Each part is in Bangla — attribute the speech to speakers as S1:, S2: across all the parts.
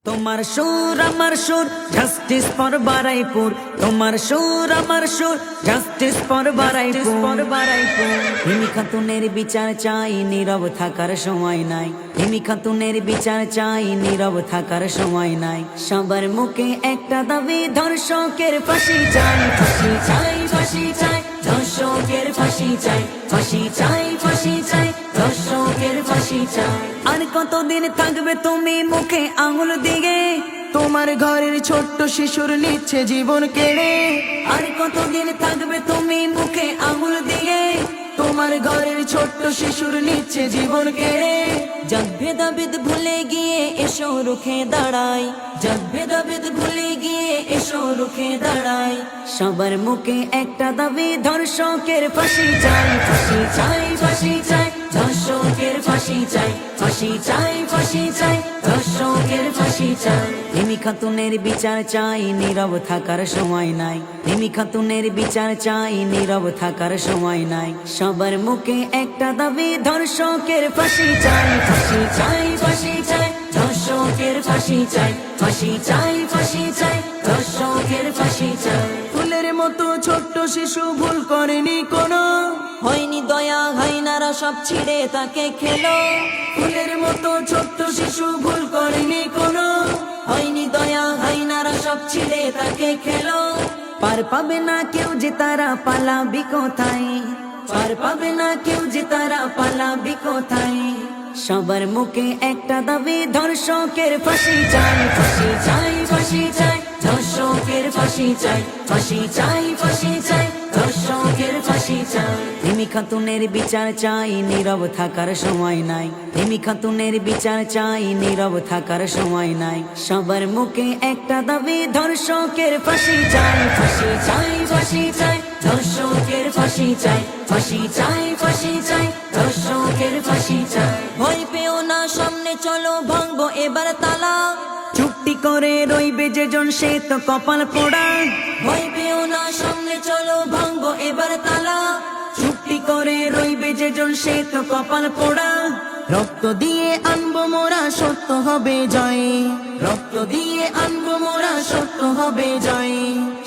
S1: তোমার সুর আমার সুর জাস্টিস ফর বারাইপুর, তোমার সুর আমার সুর জাস্টিস ফর বারাইপুর। হিমি খাতুনের বিচার চাই, নীরব থাকার সময় নাই। হিমি খাতুনের বিচার চাই, নীরব থাকার সময় নাই। সবার মুখে একটা দাবি, ধর্ষকের ফাঁসি চাই, ফাঁসি চাই, ফাঁসি চাই, ধর্ষকের ফাঁসি চাই, ফাঁসি চাই, ফাঁসি চাই, ধর্ষকের ফাঁসি চাই। আর কতদিন থাকবে তুমি মুখে আঙুল দিয়ে?
S2: তোমার ঘরের ছোট্ট শিশুর নিচ্ছে জীবন কেড়ে।
S1: আর কতদিন থাকবে তুমি মুখে আঙুল দিয়ে?
S2: তোমার ঘরের ছোট্ট শিশুর নিচ্ছে জীবন কেড়ে।
S1: জগ ভেদাভেদ ভুলে গিয়ে এসো রুখে দাঁড়াই, জগ ভেদাভেদ ভুলে গিয়ে এসো রুখে দাঁড়াই। সবার মুখে একটা দাবি, ধর্ষকের ফাঁসি চাই, ফাঁসি চাই, ফাঁসি চাই, ধর্ষকের ফাঁসি চাই, ফাঁসি চাই, ফাঁসি চাই, ধর্ষকের ফাঁসি চাই। হিমি খাতুনের বিচার চাই, নীরব থাকার সময় নাই। হিমি খাতুনের বিচার চাই, নীরব থাকার সময় নাই। সবার মুখে একটা দাবি, ধর্ষকের ফাঁসি চাই, ফাঁসি চাই, ফাঁসি চাই, ধর্ষকের ফাঁসি চাই, ফাঁসি চাই, ফাঁসি চাই, ধর্ষকের ফাঁসি চাই।
S2: ফুলের মতো ছোট্ট শিশু ভুল করেনি কোনো,
S1: হয়নি দয়া, হাইনারা সব ছিঁড়ে তাকে খেলো।
S2: ফুলের মতো ছোট্ট শিশু ভুল করেনি কোনো,
S1: হয়নি দয়া, হাইনারা সব ছিঁড়ে তাকে খেলো। পার পাবে না কেউ যে তারা পালাবি কোথায়, পার পাবে না কেউ যে তারা পালাবি কোথায়। সবার মুখে একটা দাবি, ধর্ষকের ফাঁসি চাই, ফাঁসি চাই, ফাঁসি চাই, ধর্ষকের ফাঁসি চাই, ফাঁসি চাই, ফাঁসি চাই, ধর্ষকের ফাঁসি চাই। হিমি খাতুনের বিচার চাই, নীরব থাকার সময় নাই। হিমি খাতুনের বিচার চাই, নীরব থাকার সময় নাই। সবার মুখে একটা দাবি, ধর্ষকের ফাঁসি চাই, ফাঁসি চাই, ফাঁসি চাই, ধর্ষকের ফাঁসি চাই, ফাঁসি চাই, ফাঁসি চাই, ধর্ষকের ফাঁসি চাই। ভয় পেও না, সামনে চলো, ভাঙবো এবার তালা। চুক্তি করে রইবে যেজন, সে তো কপাল পোড়া। ভয় পেও না, সামনে চলো, ভাঙবো এবার তালা। চুক্তি করে রইবে যেজন, সে তো কপাল পোড়া।
S2: রক্ত দিয়ে আনবো মোরা, সত্য হবে জয়। রক্ত দিয়ে আনবো মোরা, সত্য হবে জয়।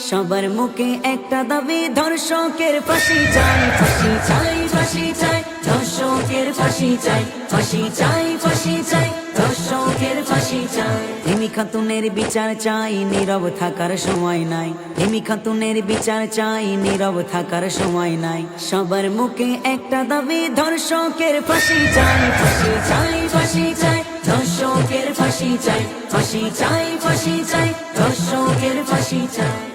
S1: সবার মুখে একটা দাবি, ধর্ষকের ফাঁসি চাই, ফাঁসি চাই, ফাঁসি চাই, ধর্ষকের ফাঁসি চাই, ফাঁসি চাই, ফাঁসি চাই, ধর্ষকের ফাঁসি চাই। হিমি খাতুনের বিচার চাই, নীরব থাকার সময় নাই। হিমি খাতুনের বিচার চাই, নীরব থাকার সময় নাই। সবার মুখে একটা দাবি, ধর্ষকের ফাঁসি চাই, ফাঁসি চাই, ফাঁসি চাই, ধর্ষকের ফাঁসি চাই, ফাঁসি চাই, ফাঁসি চাই, ধর্ষকের ফাঁসি চাই।